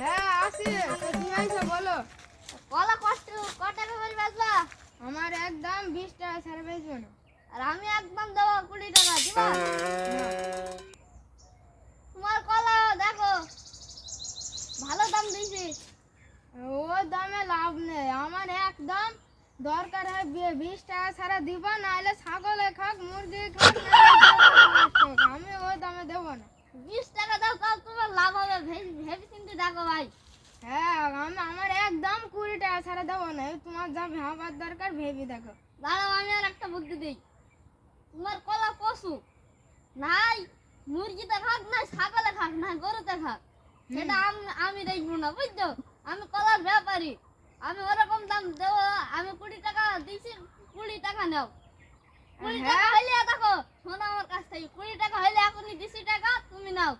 হ্যাঁ আসি কি হয়েছে বলো। কলা কত টাকা করে বেচবা? আমার একদম 20 টাকা ছাড়া বেচবো না। আর আমি একদম দেবো 20 টাকা দিবা? তোমার কলা দেখো ভালো দাম দিয়েছি। ও দামে লাভ নেই, আমার একদম দরকার হয় 20 টাকা ছাড়া দিব, নাহলে ছাগলে খাক মুরগি খাক আমি ওই দামে দেবো না। 20 টাকা দাও তাও তোমার লাভ হবে, ভেবে চিন্তে দেখো ভাই। হ্যাঁ আমার একদম 20 টাকা ছাড়া দেবো না, তোমার যা ভাবার দরকার ভেবে দেখো। দাঁড়াও আমি আর একটা বুদ্ধি দিই। তোমার কলা পশু নাই, মুরগিতে খাক না ছাগলে খাক না গরুতে খাক, সেটা আমি দেখবো না বুঝছো। আমি কলার ব্যাপারী, আমি ওরকম দাম দেবো। আমি 20 টাকা দিয়েছি, 20 টাকা নাও। 20 টাকা হইলে দেখো শোনো আমার কাছ থেকে, 20 টাকা হইলে এখনই 20 টাকা তুমি নাও।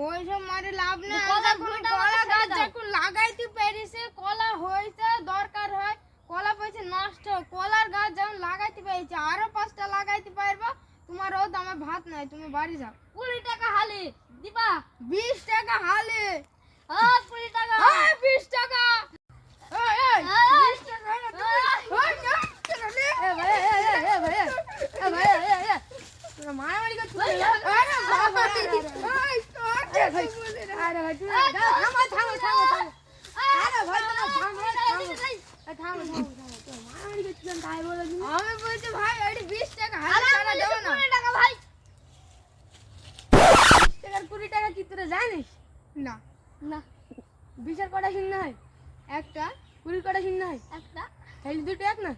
ওইসব মারে লাভ নেই। কলা কলা গাছ যখন লাগাইতে পেরেছে, কলা হয়েছে, দরকার হয় কলা পয়সা নষ্ট, কলার গাছ যখন লাগাইতে পেরেছে আরো 5টা লাগাইতে পারবো, তোমার ও দামে ভাত নাই, তুমি বাড়ি যাও। 20 টাকা হালি দিবা? 20 টাকা হালে? 20 টাকা। 20 টাকা? এই এই 20 টাকা তোরা মারামারি করছিস? আরে বাবা এই আরে ভাই তুই থামো থামো থামো থামো। আরে ভাই তোরা থামো থামো থামো তোরা মারামারি করছিস তাই বলে দিন। আমি বলছি ভাই এটি 20 টাকা হালে ছাড়া দেব না। 20 টাকা ভাই। 20 টাকার 20 টাকা কি তোরা জানিস? না না 20 এর কটা চিহ্ন হয়? একটা 20 কটা চিহ্ন হয়? একটা। এই দুটো এক না।